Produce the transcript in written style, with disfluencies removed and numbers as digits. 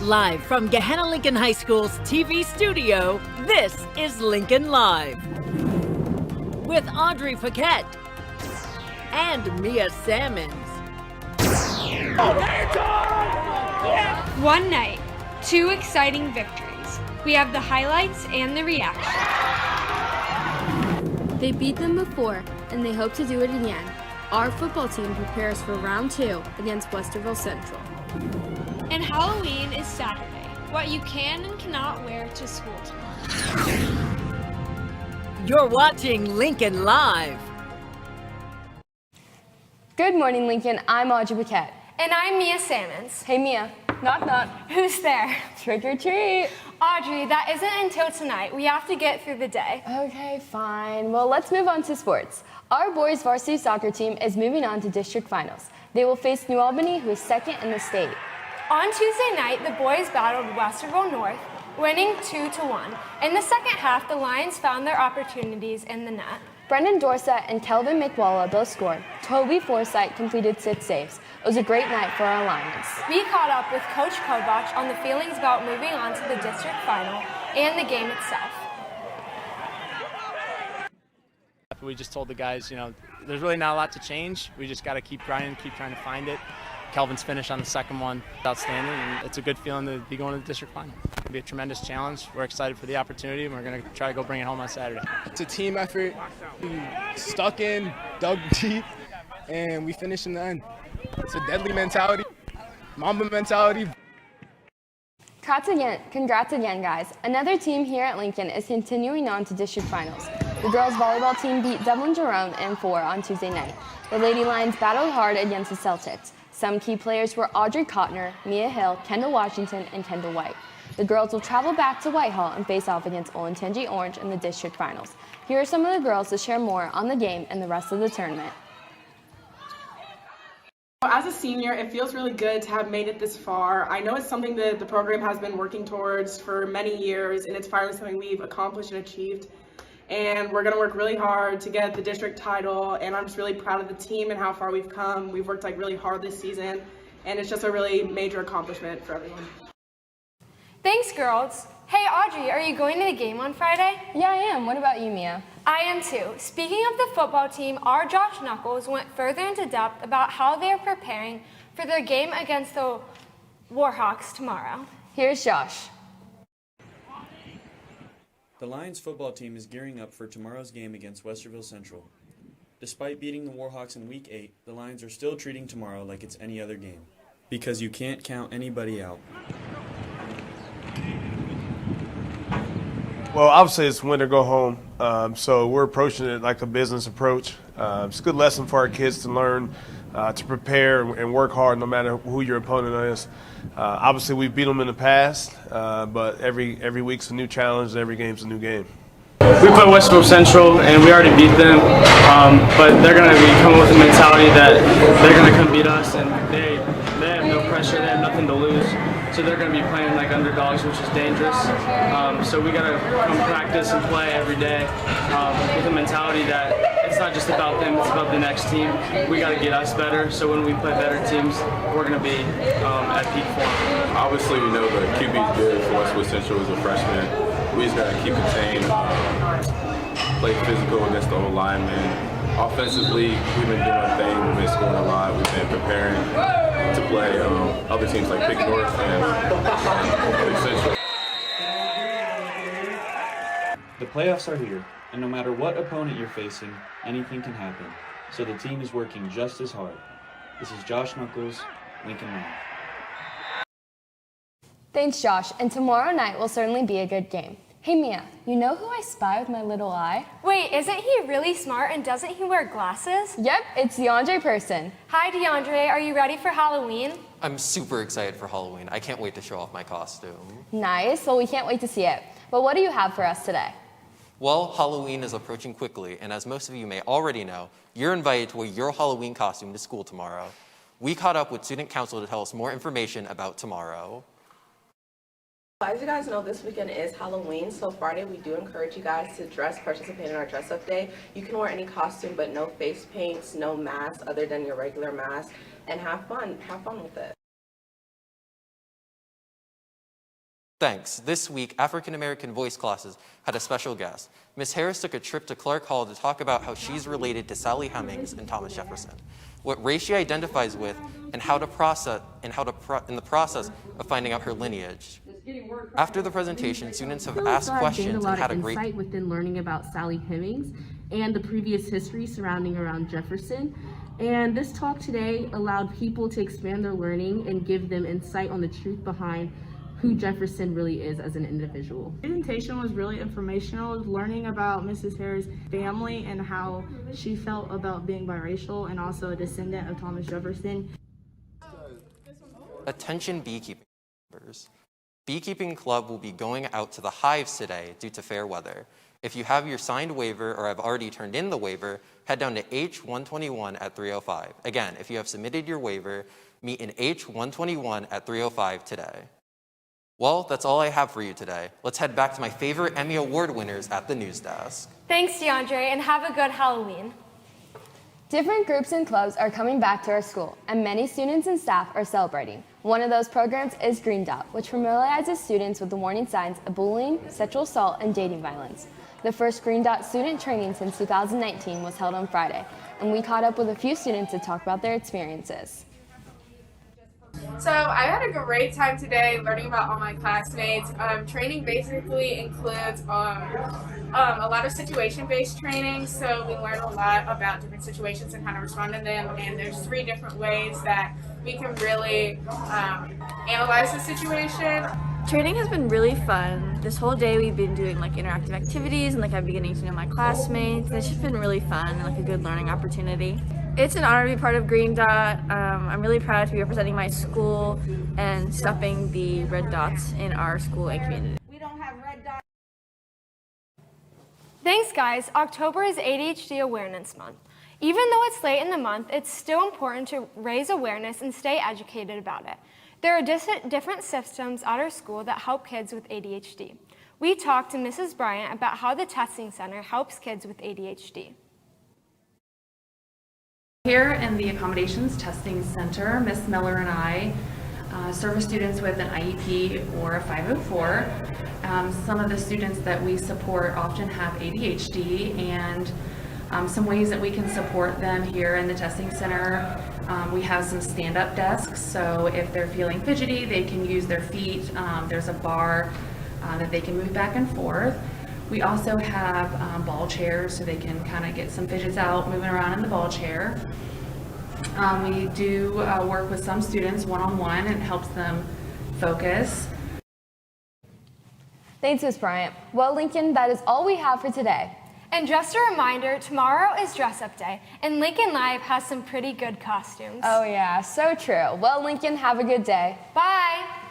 Live from Gehenna Lincoln High School's TV studio, this is Lincoln Live. With Audrey Paquette and Mia Sammons. One night, two exciting victories. We have the highlights and the reaction. They beat them before, and they hope to do it again. Our football team prepares for round 2 against Westerville Central. And Halloween is Saturday, what you can and cannot wear to school tomorrow. You're watching Lincoln Live. Good morning, Lincoln. I'm Audrey Paquette. And I'm Mia Sammons. Hey, Mia. Knock, knock. Who's there? Trick or treat. Audrey, that isn't until tonight. We have to get through the day. Okay, fine. Well, let's move on to sports. Our boys varsity soccer team is moving on to district finals. They will face New Albany, who is second in the state. On Tuesday night, the boys battled Westerville North, winning 2-1. In the second half, the Lions found their opportunities in the net. Brendan Dorset and Kelvin McWalla both scored. Toby Forsythe completed 6 saves. It was a great night for our Lions. We caught up with Coach Kovach on the feelings about moving on to the district final and the game itself. We just told the guys, there's really not a lot to change. We just got to keep grinding, keep trying to find it. Kelvin's finish on the second one, outstanding, and it's a good feeling to be going to the district final. It'll be a tremendous challenge. We're excited for the opportunity, and we're going to try to go bring it home on Saturday. It's a team effort. We stuck in, dug deep, and we finished in the end. It's a deadly mentality, Mamba mentality. Congrats again, guys. Another team here at Lincoln is continuing on to district finals. The girls volleyball team beat Dublin Jerome in 4 on Tuesday night. The Lady Lions battled hard against the Celtics. Some key players were Audrey Kottner, Mia Hill, Kendall Washington, and Kendall White. The girls will travel back to Whitehall and face off against Olentangy Orange in the district finals. Here are some of the girls to share more on the game and the rest of the tournament. As a senior, it feels really good to have made it this far. I know it's something that the program has been working towards for many years, and it's finally something we've accomplished and achieved. And we're going to work really hard to get the district title, and I'm just really proud of the team and how far we've come. We've worked really hard this season, and it's just a really major accomplishment for everyone. Thanks, girls. Hey, Audrey, are you going to the game on Friday? Yeah, I am. What about you, Mia? I am too. Speaking of the football team, our Josh Knuckles went further into depth about how they are preparing for their game against the Warhawks tomorrow. Here's Josh. The Lions football team is gearing up for tomorrow's game against Westerville Central. Despite beating the Warhawks in Week 8, the Lions are still treating tomorrow like it's any other game, because you can't count anybody out. Well, obviously it's win or go home, so we're approaching it like a business approach. It's a good lesson for our kids to learn, to prepare and work hard no matter who your opponent is. Obviously we've beat them in the past, but every week's a new challenge, every game's a new game. We play Westerville Central, and we already beat them, but they're going to be coming with a mentality that they're going to come beat us, and they have no pressure, they have nothing to lose. So they're going to be playing like underdogs, which is dangerous. So we got to come practice and play every day with a mentality that it's not just about them, it's about the next team. We got to get us better, so when we play better teams, we're going to be at peak form. Obviously, we know the QB is good for Westwood Central as a freshman. We just got to keep contained, play physical against the old linemen. Offensively, we've been doing our thing, we've been scoring a lot, we've been preparing to play other teams like Pick North and Pick Central. The playoffs are here, and no matter what opponent you're facing, anything can happen. So the team is working just as hard. This is Josh Knuckles, Lincoln Live. Thanks, Josh. And tomorrow night will certainly be a good game. Hey, Mia, you know who I spy with my little eye? Wait, isn't he really smart and doesn't he wear glasses? Yep, it's DeAndre Person. Hi, DeAndre. Are you ready for Halloween? I'm super excited for Halloween. I can't wait to show off my costume. Nice. Well, we can't wait to see it. But what do you have for us today? Well, Halloween is approaching quickly, and as most of you may already know, you're invited to wear your Halloween costume to school tomorrow. We caught up with student council to tell us more information about tomorrow. As you guys know, this weekend is Halloween, so Friday we do encourage you guys to participate in our dress-up day. You can wear any costume, but no face paints, no mask other than your regular mask, and have fun with it. Thanks. This week, African American voice classes had a special guest. Ms. Harris took a trip to Clark Hall to talk about how she's related to Sally Hemings and Thomas Jefferson, what race she identifies with, and in the process of finding out her lineage. After the presentation, students have asked questions and had a great insight within learning about Sally Hemings and the previous history surrounding around Jefferson. And this talk today allowed people to expand their learning and give them insight on the truth behind who Jefferson really is as an individual. The presentation was really informational, learning about Mrs. Harris' family and how she felt about being biracial and also a descendant of Thomas Jefferson. Attention beekeeping members. Beekeeping Club will be going out to the hives today due to fair weather. If you have your signed waiver or have already turned in the waiver, head down to H121 at 3:05. Again, if you have submitted your waiver, meet in H121 at 3:05 today. Well, that's all I have for you today. Let's head back to my favorite Emmy Award winners at the news desk. Thanks, DeAndre, and have a good Halloween. Different groups and clubs are coming back to our school, and many students and staff are celebrating. One of those programs is Green Dot, which familiarizes students with the warning signs of bullying, sexual assault, and dating violence. The first Green Dot student training since 2019 was held on Friday, and we caught up with a few students to talk about their experiences. So I had a great time today learning about all my classmates. Training basically includes a lot of situation-based training, so we learn a lot about different situations and how to respond to them, and there's 3 different ways that we can really analyze the situation. Training has been really fun. This whole day we've been doing like interactive activities and I've been getting to know my classmates. It's just been really fun and like a good learning opportunity. It's an honor to be part of Green Dot. I'm really proud to be representing my school and stopping the red dots in our school and community. We don't have red dots. Thanks, guys. October is ADHD Awareness Month. Even though it's late in the month, it's still important to raise awareness and stay educated about it. There are different systems at our school that help kids with ADHD. We talked to Mrs. Bryant about how the testing center helps kids with ADHD. Here in the Accommodations Testing Center, Ms. Miller and I service students with an IEP or a 504. Some of the students that we support often have ADHD, and some ways that we can support them here in the testing center. We have some stand-up desks, so if they're feeling fidgety, they can use their feet. There's a bar that they can move back and forth. We also have ball chairs, so they can kind of get some fidgets out, moving around in the ball chair. We do work with some students one-on-one, and it helps them focus. Thanks, Ms. Bryant. Well, Lincoln, that is all we have for today. And just a reminder, tomorrow is Dress Up Day, and Lincoln Live has some pretty good costumes. Oh yeah, so true. Well, Lincoln, have a good day. Bye.